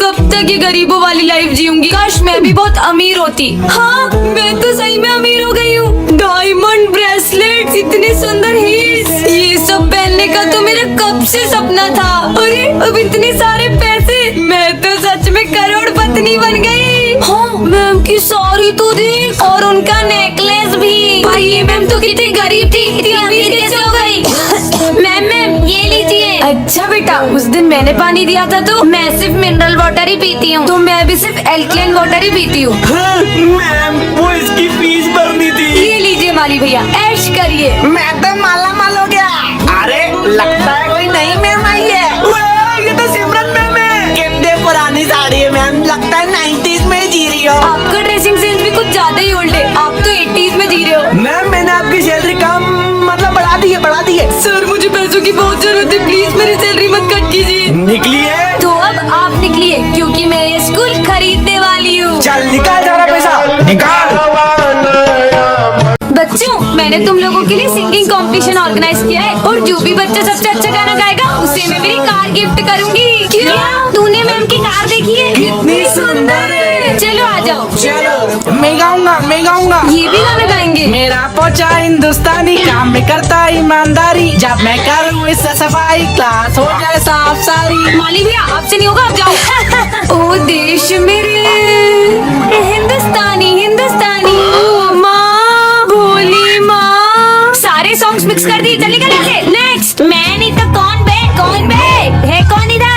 कब तक ये गरीबों वाली लाइफ जीऊंगी। काश मैं भी बहुत अमीर होती। हाँ, मैं तो सही में अमीर हो गई हूँ। डायमंड ब्रेसलेट, इतने सुंदर हील्स, ये सब पहनने का तो मेरा कब से सपना था। अरे अब इतने सारे पैसे, मैं तो सच में करोड़पति बन गई। हाँ, मैम की साड़ी तो देख, और उनका नेकलेस भी। भाई ये मैम तो कितनी गरीब थी, इतनी अमीर कैसे हो गई। मैम ये लीजिए। अच्छा बेटा, उस दिन मैंने पानी दिया था तो मैं सिर्फ मिनरल वाटर ही पीती हूँ, तो मैं भी सिर्फ एल्कलाइन वाटर ही पीती हूँ। मैम वो इसकी फीस भरनी थी। ये लीजिए माली भैया, ऐश करिए। मैं तो माला माल हो गया। अरे लगता है कोई नई मैम आई है। ये तो सिमरन मैम है। कितने पुरानी साड़ी है मैम, लगता है 90s में जी रही हो। आपका ड्रेसिंग सेंस भी कुछ ज्यादा ही ओल्ड है, आप तो 80s में जी रहे हो। मैम मैंने आपकी सैलरी कम मतलब बढ़ा दी है। सर मुझे पैसों की बहुत जरूरत है, प्लीज मेरी सैलरी मत कट कीजिए। निकली है तो अब आप निकलिए, क्योंकि मैं ये स्कूल खरीदने वाली हूँ। चल निकाल सारा पैसा निकाल। बच्चों, मैंने तुम लोगों के लिए सिंगिंग कंपटीशन ऑर्गेनाइज किया है, और जो भी बच्चा सबसे अच्छा गाना गाएगा उसे मैं मेरी कार गिफ्ट करूंगी। क्या तूने मैम की कार देखी है? कितनी सुंदर है। चलो आ जाओ। चलो मैं गाऊंगा। ये भी गाना गाएंगे? मेरा पोचा हिंदुस्तानी, काम में करता ईमानदारी, जब मैं करूँ इससे सफाई, क्लास हो जाए साफ सारी। माली भैया आपसे नहीं होगा, आप जाओ। ओ देश मेरे हिंदुस्तानी हिंदुस्तानी, ओ माँ भोली माँ। सारे सॉन्ग्स मिक्स कर दिए, चल निकल यहाँ से। नेक्स्ट। मैं नहीं तो कौन बे, कौन बे है कौन इधर?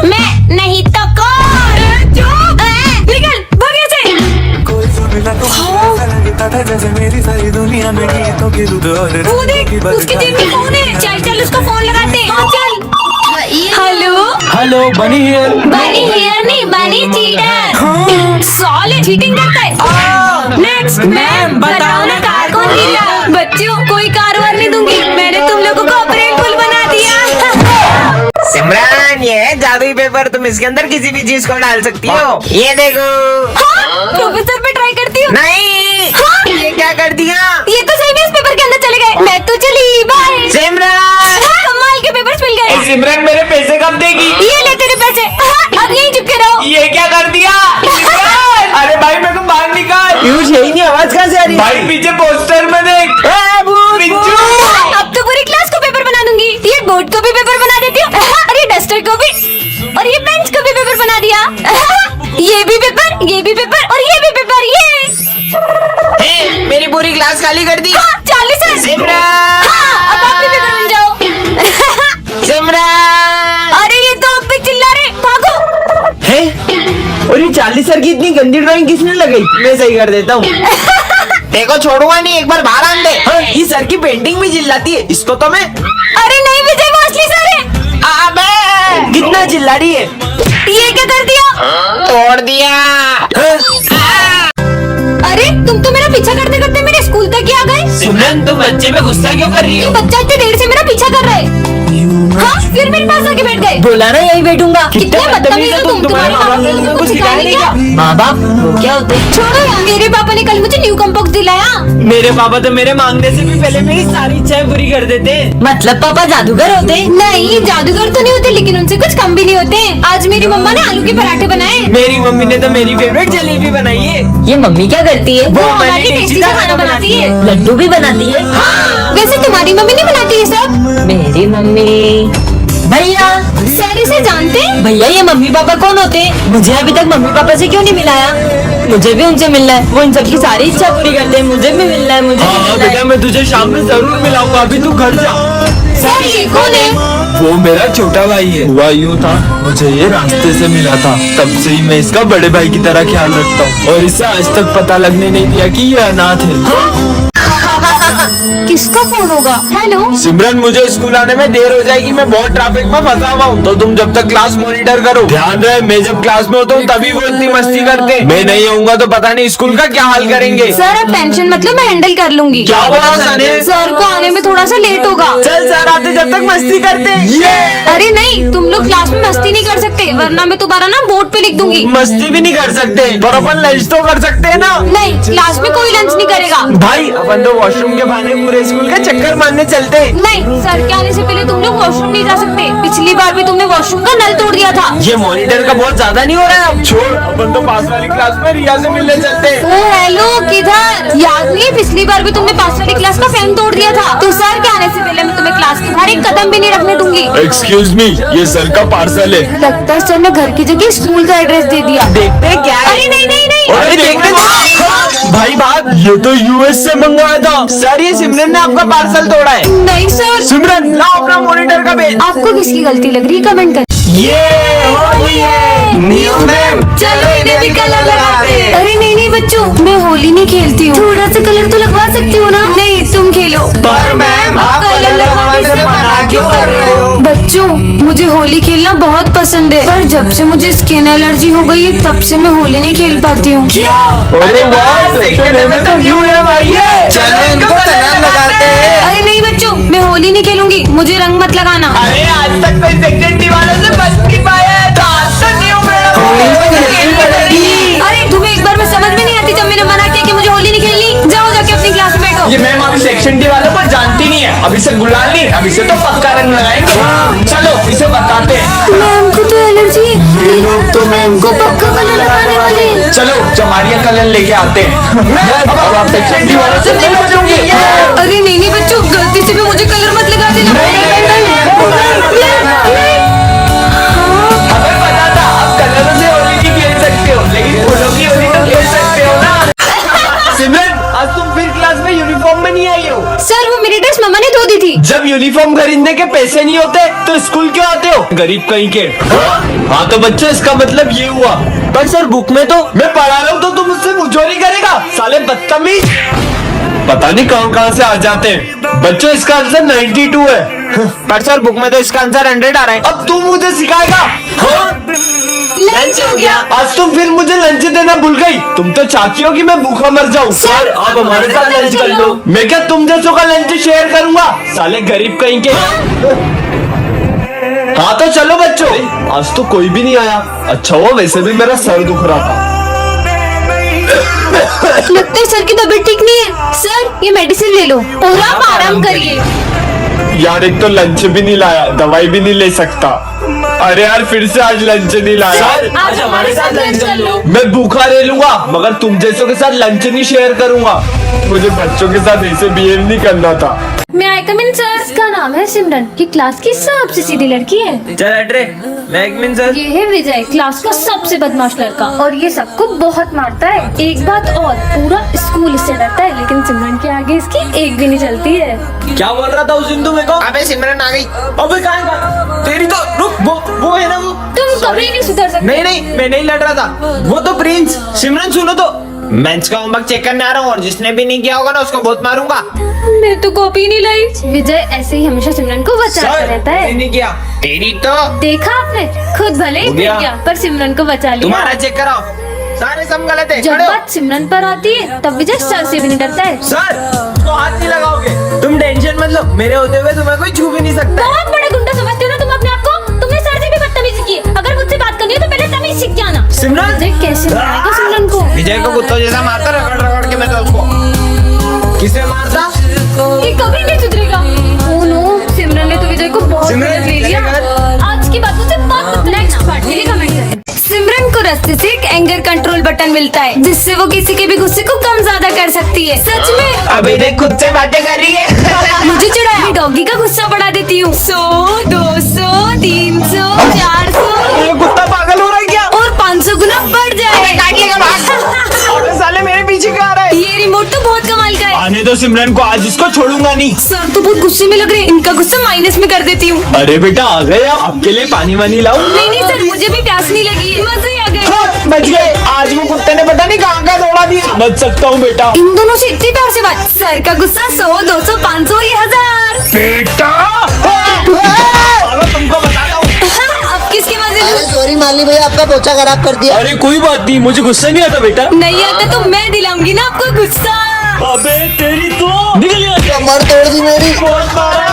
मैं नहीं तो कौन? निकल भाग यहाँ से। कोई जो मिला तो ऐसा लगता था जैसे मेरी सारी दुनिया में गीतों की रुद और वो देख, उसके जेब में फोन है। चल चल उसको फोन लगाते हैं। हाँ, चल। हेलो बनी हियर। बनी हियर नहीं, बनी चीटर। साले चीटिंग करता है। नेक्स्ट। मैम बताओ ना कार कौन जीता? बच्चों कोई कार वार नहीं दूंगी, मैंने तुम लोगों को अप्रैल फूल बना दिया। सिमरन ये है जादुई पेपर, तुम इसके अंदर किसी भी चीज को डाल सकती हो। ये देखो। हाँ, प्रोफेसर पे ट्राई करती हूँ। नहीं। हाँ? ये क्या कर दिया? ये तो सही में इस पेपर के अंदर चले गए। मैं तो चली, बाय। सिमरन हाँ, कमाल के पेपर्स मिल गए। सिमरन मेरे पैसे कब देगी? ये ले तेरे पैसे। हाँ, अब यहीं चिपके रहो। ये क्या कर दिया? अरे भाई मेरे को बाहर निकाल। पीयूष यही नहीं, आवाज कहाँ से आ रही है? भाई पीछे पोस्टर में देख। पिंचू। अब तो पूरी क्लास को पेपर बना दूंगी। ये बोर्ड को भी पेपर बना देती हूँ, और ये डस्टर को भी, और ये बेंच को भी पेपर बना दिया। ये भी पेपर, ये भी पेपर, और ये भी पेपर। ये मेरी पूरी क्लास खाली कर दी। हाँ, 40 है। सिमरन। हाँ, अब आप भी पेपर बन जाओ। सिमरन। अरे ये तो अब भी चिल्ला रहे, भागो। है? और ये 40 सर की इतनी गंदी ड्राइंग किसने लगाई? मैं सही कर देता हूँ। देखो छोड़ूंगा नहीं, एक बार बाहर आन दे। हाँ, ये सर की पेंटिंग भी चिल्लाती है, इसको तो मैं। अरे नहीं विजय, वो असली सर है। अबे कितना चिल्ला रही है? ये क्या कर दिया? तोड़ दिया। अरे तुम तो मेरा पीछा करते करते मेरे स्कूल तक ही आ गए। सिमरन तुम बच्चे पे गुस्सा क्यों कर रही ये हो? बच्चा इतनी देर से मेरा पीछा कर रहा है। हाँ, फिर मेरे पास आके बैठ गए। बोला ना यही बैठूंगा। कितने बदतमीज हो तुम, तुम्हारे माँ बाप ने तुमको कुछ सिखाया नहीं क्या? माँ बाप क्या होते? छोड़ो यार, मेरे पापा ने कल मुझे न्यू कॉम्पॉक्स दिलाया। मेरे पापा तो मेरे मांगने से भी पहले मेरी सारी इच्छाएं पूरी कर देते। मतलब पापा जादूगर होते? नहीं, जादूगर तो नहीं होते, लेकिन उनसे कुछ कम भी नहीं होते। आज मेरी मम्मा ने आलू के पराठे बनाए। मेरी मम्मी ने तो मेरी फेवरेट जलेबी बनाई है। ये मम्मी क्या करती है? वो हमारे टेस्टी सा खाना बनाती है। लड्डू भी बनाती है। हाँ, वैसे तुम्हारी मम्मी नहीं बनाती है सब? मेरी मम्मी। भैया सर इसे जानते हैं? भैया ये मम्मी पापा कौन होते हैं? मुझे अभी तक मम्मी पापा से क्यों नहीं मिलाया? मुझे भी उनसे मिलना है, वो इन सबकी सारी इच्छा पूरी करते हैं। मुझे भी मिलना है, मुझे भी हाँ मिलना बेटा, है। मैं तुझे शाम में जरूर मिलाऊंगा, अभी तू घर जा। सर ये कौन है? वो मेरा छोटा भाई है। हुआ यूँ था, मुझे ये रास्ते से मिला था, तब से ही मैं इसका बड़े भाई की तरह ख्याल रखता हूँ, और इसे आज तक पता लगने नहीं दिया कि ये अनाथ है। किसका फोन होगा? हेलो। सिमरन मुझे स्कूल आने में देर हो जाएगी, मैं बहुत ट्रैफिक में फंसा हुआ हूँ, तो तुम जब तक क्लास मॉनिटर करो। ध्यान रहे, मैं जब क्लास में होता हूँ तभी वो इतनी मस्ती करते, मैं नहीं आऊंगा तो पता नहीं स्कूल का क्या हाल करेंगे। सर अब टेंशन मतलब मैं हैंडल कर लूंगी। क्या बोला सने? सर को आने में थोड़ा सा लेट होगा। चल सर आते जब तक मस्ती करते। अरे नहीं, तुम लोग क्लास में मस्ती नहीं कर सकते, वरना मैं तुम्हारा नाम बोर्ड पे लिख दूंगी। मस्ती भी नहीं कर सकते, पर अपन लंच तो कर सकते हैं ना। नहीं, क्लास में कोई लंच नहीं करेगा। भाई अपन तो वॉशरूम के बहाने पूरे स्कूल का चक्कर मारने चलते हैं। नहीं, सर के आने से पहले तुम लोग वॉशरूम नहीं जा सकते। पिछली बार भी तुमने वॉशरूम का नल तोड़ दिया था। ये मॉनिटर का बहुत ज्यादा नहीं हो रहा है अब? छोड़, अपन तो पास वाली क्लास में रिया से मिलने चलते हैं। ओ हेलो, किधर? याद नहीं है पिछली बार भी तुमने पास वाली क्लास का फैन तोड़ दिया था। तो सर के आने से पहले मैं तुम्हें क्लास के बाहर एक कदम भी नहीं रखने दूंगी। एक्सक्यूज मी, ये सर का पार्सल है। लगता है सर ने घर की जगह स्कूल का एड्रेस दे दिया। देखते हैं क्या है। अरे नहीं नहीं नहीं, अरे देखते भाई बात, ये तो यूएस से मंगवाया था। सर, ये सिमरन ने आपका पार्सल तोड़ा है। नहीं सर। सिमरन, लाओ अपना मॉनिटर का पेज। आपको किसकी गलती लग रही है कमेंट कर। ये होली है, न्यू मैम, चलो इन्हें भी कलर लगाते हैं। अरे नहीं नहीं बच्चों, मैं होली नहीं खेलती हूँ। थोड़ा सा कलर तो लगवा सकती हो ना। नहीं, तुम खेलो। पर मैम, आप कलर लगवाने से मना क्यों कर रहे हो? बच्चों, मुझे होली खेलना बहुत पसंद है, पर जब से मुझे स्किन एलर्जी हो गई है तब से मैं होली नहीं खेल पाती हूँ। अरे वाह, सेक्शन में तो न्यू मैम आई है। चलो इनको कलर लगाते हैं। अरे नहीं बच्चों, मैं होली नहीं खेलूंगी, मुझे रंग मत लगाना। अरे आज तक कोई सेक्शन डी वालों से बच नहीं पाया है, तो आज तो न्यू मैम होली। अरे तुम्हें एक बार में समझ में नहीं आती जब मैंने मना किया कि मुझे होली नहीं खेलनी। जाओ जाके अपनी क्लास में बैठो। ये मैम अभी सेक्शन डी वालों को जानती नहीं है। अभी से गुलाल नहीं, अभी से तो पक्का रंग लगाएंगे। चलो इसे बताते हैं। मैम को तो एलर्जी है। ये लोग तो मैम को पक्का कलर लगाने वाले हैं। चलो जमारिया कलर लेके आते हैं। अब आप सेक्शन डी वालों से नहीं बचोगे। अरे नहीं नहीं बच्चों, गलती से भी मुझे कलर मत लगा देना। हमें पता था आप कलरों से होली नहीं खेल सकते हो, लेकिन फूलों की होली तो खेल सकते हो ना। सिमरन, आज तुम फिर क्लास में यूनिफॉर्म में नहीं आई हो। सर, वो मेरी ड्रेस मम्मा ने धो दी थी। जब यूनिफॉर्म खरीदने के पैसे नहीं होते तो स्कूल क्यों आते हो, गरीब कहीं के? हाँ तो बच्चों, इसका मतलब ये हुआ। पर सर, बुक में तो मैं पढ़ा रहा हूँ तो तुम मुझसे मुझोरी करेगा, साले बदतमीज। पता नहीं कहाँ से आ जाते हैं। बच्चों, इसका आंसर 92 है। पर सर, बुक में तो इसका आंसर 100 आ रहा है। अब तू मुझे सिखाएगा? लंच हो गया। आज तुम फिर मुझे लंच देना भूल गई। तुम तो चाहती हो कि मैं भूखा मर जाऊं। सर, आप हमारे साथ लंच कर लो। मैं क्या तुम जैसों का लंच शेयर करूंगा, साले गरीब कहीं के। हाँ तो चलो बच्चों, आज तो कोई भी नहीं आया। अच्छा हुआ, वैसे भी मेरा सर दुख रहा था। लगता है सर की तबीयत ठीक नहीं है। सर, ये मेडिसिन ले लो और आप आराम करिए। यार, एक तो लंच भी नहीं लाया, दवाई भी नहीं ले सकता। अरे यार, फिर से आज लंच नहीं लाया। आज हमारे साथ लंच कर लो। मैं भूखा रह लूंगा, मगर तुम जैसों के साथ लंच नहीं शेयर करूंगा। मुझे बच्चों के साथ ऐसे बिहेव नहीं करना था। मैं आई कम इन सर। इसका नाम है सिमरन, की क्लास की सबसे सीधी लड़की है। चल हट रे, मैं एक मिनट सर। ये है विजय, क्लास का सबसे बदमाश लड़का, और ये सबको बहुत मारता है। एक बात और, पूरा स्कूल इससे डरता है, लेकिन सिमरन के आगे इसकी एक भी नहीं चलती है। क्या बोल रहा था उस दिन तू मेरे को? अबे सिमरन आ गई। अबे कहाँ तेरी तो रुक, वो है ना वो। तुम कभी नहीं सुधर सकते। नहीं, मैं नहीं लड़ रहा था, वो तो प्रिंस। सिमरन सुनो तो, मैं इसका होमवर्क चेक करने आ रहा हूँ, और जिसने भी नहीं किया होगा ना उसको बहुत मारूंगा। मैं तो कॉपी नहीं लाई। विजय ऐसे ही हमेशा सिमरन को बचाता रहता है। नहीं किया तेरी तो। देखा आपने, खुद भले ही हो गया। गिर गया पर सिमरन को बचा लिया। तुम्हारा चेक कराओ, सारे सब गलत है। जब खड़े हो। बात सिमरन पर आती है तब विजय सर से भी नहीं डरता है। सर, तो हाथ नहीं लगाओगे। तुम टेंशन मत लो, मेरे होते हुए तुम्हें कोई छू भी नहीं सकता। बहुत बड़े गुंडा समझते हो ना तुम अपने आप को। तुमने सर से भी बदतमीजी की। अगर मुझसे बात करनी है तो पहले तमीज सीख के आना। सिमरन, विजय कैसे मारेगा सिमरन को? विजय को कुत्तों जैसा मारता, रगड़ रगड़ के मैं तो उसको। किसे मारता? ये कभी नहीं सुधरेगा। ओह नो, सिमरन ने तो विजय को बहुत सिमरन, गलत ले लिया। आज की बातों से बहुत नेक्स्ट पार्ट के लिए कमेंट करें। सिमरन को रास्ते से एक एंगर कंट्रोल बटन मिलता है, जिससे वो किसी के भी गुस्से को कम ज्यादा कर सकती है। सच में अबे देख, खुद से बातें कर रही है। मुझे चिढ़ाया, डॉगी का गुस्सा बढ़ा देती हूँ। 100, 200, 300, 400 ये कुत्ता पागल हो रहा है क्या? और 500 गुना बढ़ जाए। अबे साले मेरे पीछे क्यों आ रहा है? ये रिमोट तो बहुत कमाल का है। आने दो सिमरन को, आज इसको छोड़ूंगा नहीं। सर तो बहुत गुस्से में लग रहे हैं, इनका गुस्सा माइनस में कर देती हूँ। अरे बेटा आ गए, आपके लिए पानी वानी लाऊं? नहीं सर, मुझे भी प्यास नहीं लगी है, मजे ही आ गए। बच गए। आज वो कुत्ते ने पता नहीं कहाँ का दौड़ा दिया। बच सकता हूँ बेटा। इन दोनों से इतनी प्यार से बात। सर का गुस्सा 100, 200, 500 या 1000। बेटा तुमको बताता हूँ। अब किसके मजे में? सॉरी माली भैया, आपका पोछा खराब कर दिया। अरे कोई बात नहीं, मुझे गुस्सा नहीं आता बेटा। नहीं आता तो मैं दिलाऊंगी ना आपको गुस्सा। अबे तेरी तो निकल गया। कमर तोड़ दी मेरी।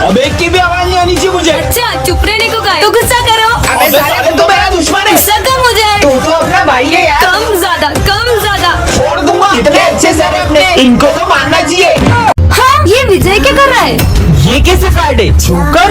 अबे एक की भी आवाज नहीं आनी चाहिए मुझे। अच्छा, चुप रहने को कहा है। तो गुस्सा करो। अबे साले तू मेरा दुश्मन है। गुस्सा कम हो जाए। तू तो अपना भाई है यार। कम ज्यादा, कम ज्यादा। छोड़ दूंगा। इतने अच्छे सर अपने, इनको तो मानना चाहिए। हाँ, ये विजय क्या कर रहा है? ये कैसे कार्ड है? जोकर?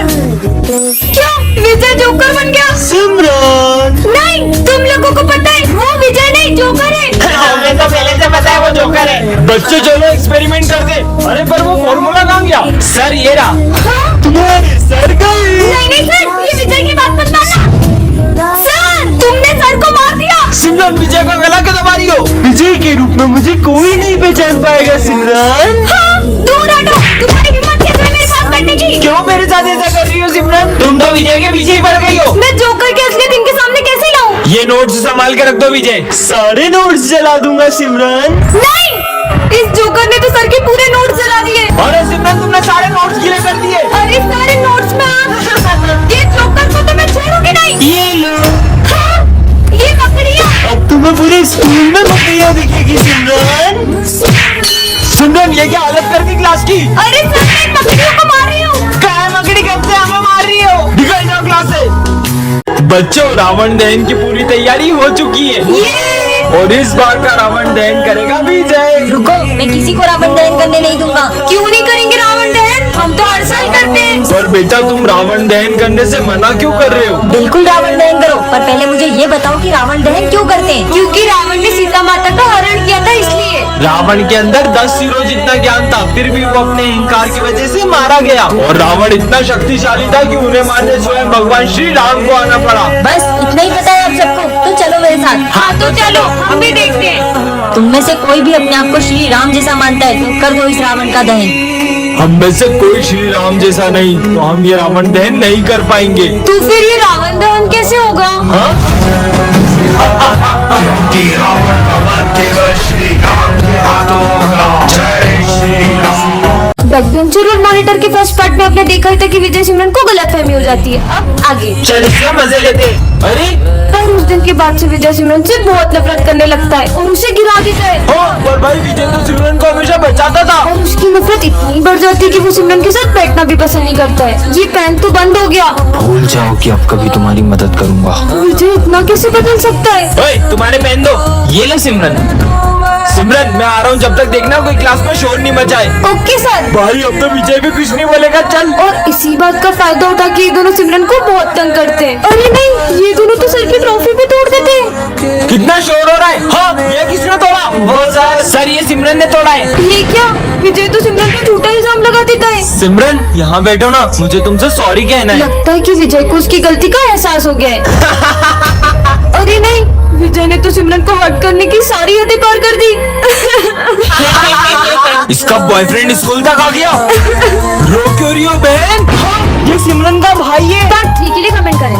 क्या विजय जोकर बन गया? सिमरन नहीं, तुम लोगों को पता है वो विजय नहीं जोकर है। हमें तो पहले से पता है वो जोकर है। बच्चे चलो एक्सपेरिमेंट करते। अरे पर वो फॉर्मूला कहाँ गया? सर ये रहा। हाँ? तुम्हारे सर गए। नहीं सर, ये विजय की बात मत मानना। सर, तुमने सर को मार दिया। सिमरन विजय का गला क्यों दबा रही हो? विजय के रूप में मुझे कोई नहीं पहचान पाएगा सिमरन। हाँ, दूर हटो। तुम्हारी हिम्मत कैसे है मेरे साथ बैठने की? क्यों मेरे साथ ऐसा कर रही हो सिमरन? तुम तो विजय के पीछे ही पड़ गई हो। मैं जोकर के असलियत इनके सामने कैसे लाऊं? ये नोट्स संभाल के रख दो विजय। सारे नोट्स जला दूंगा सिमरन। नहीं, इस जोकर ने तो सर के पूरे नोट्स जला दिए। अरे सिमरन तुमने सारे नोट्स गिले कर दिए। अरे सारे नोट्स में आग। ये जोकर को तो मैं छोड़ूंगी नहीं। ये लो। हाँ, ये मकड़ियाँ। अब तुम्हें पूरे स्कूल में मकड़ियाँ दिखेगी सिमरन। सिमरन ये क्या हालत कर दी क्लास की? अरे सर, मैं इन मकड़ियों को मार रही हूँ। क्या मकड़ी कब से हमें मार रही हो? निकल जाओ क्लास से। बच्चों रावण दहन की पूरी तैयारी हो चुकी है और इस बार का रावण दहन करेगा विजय। रुको, मैं किसी को रावण दहन करने नहीं दूंगा। क्यों नहीं करेंगे रावण दहन? हम तो हर साल करते हैं। पर बेटा तुम रावण दहन करने से मना क्यों कर रहे हो? बिल्कुल रावण दहन करो, पर पहले मुझे ये बताओ कि रावण दहन क्यों करते हैं? क्योंकि रावण ने सीता माता का हरण किया था, इसलिए। रावण के अंदर 10 सिरों जितना ज्ञान था, फिर भी वो अपने अहंकार की वजह से मारा गया। और रावण इतना शक्तिशाली था कि उन्हें मारने स्वयं भगवान श्री राम को आना पड़ा। बस इतना ही पता है आप सबको, तो चलो मेरे साथ। हाँ तो चलो, हम भी देखते हैं। तुम में से कोई भी अपने आप को श्री राम जैसा मानता है तो कर दो इस रावण का दहन। हम में से कोई श्री राम जैसा नहीं, तो हम ये रावण दहन नहीं कर पाएंगे। तो फिर ये रावण दहन कैसे होगा? बैकबेंचर और मॉनिटर के फर्स्ट पार्ट में आपने देखा ही था कि विजय सिमरन को गलतफहमी हो जाती है। अब आगे। चल इसका मजे लेते। अरे पर उस दिन के बाद से विजय सिमरन से बहुत नफरत करने लगता है और उसे गिरा देता है। हाँ, पर भाई विजय तो सिमरन को हमेशा बचाता था। और उसकी नफरत इतनी बढ़ जाती है कि वो सिमरन के साथ बैठना भी पसंद नहीं करता है। ये पेन तो बंद हो गया। भूल जाओ कि अब कभी तुम्हारी मदद करूंगा। विजय इतना कैसे बदल सकता है? ओए तुम्हारे पेन दो। ये ले सिमरन। सिमरन मैं आ रहा हूँ, जब तक देखना कोई क्लास में शोर नहीं मचाए। Okay sir. भाई अब तो विजय भी कुछ नहीं बोलेगा। चल। और इसी बात का फायदा उठा के ये दोनों सिमरन को बहुत तंग करते हैं। अरे नहीं, ये दोनों तो सर की ट्रॉफी भी तोड़ देते हैं। कितना शोर हो रहा है? हाँ, ये किसने तोड़ा? वो सर ये सिमरन ने तोड़ा है। ये क्या? विजय तो सिमरन को झूठा इल्जाम लगा देता है। सिमरन यहाँ बैठो ना, मुझे तुमसे सॉरी कहना है। लगता है कि विजय को उसकी गलती का एहसास हो गया है। अरे नहीं, विजय ने तो सिमरन को हर्ट करने की सारी हदें पार कर दी। इसका बॉयफ्रेंड स्कूल तक आ गया। रो क्यों रही हो बहन? ये सिमरन का भाई है। ठीक है, कमेंट करें।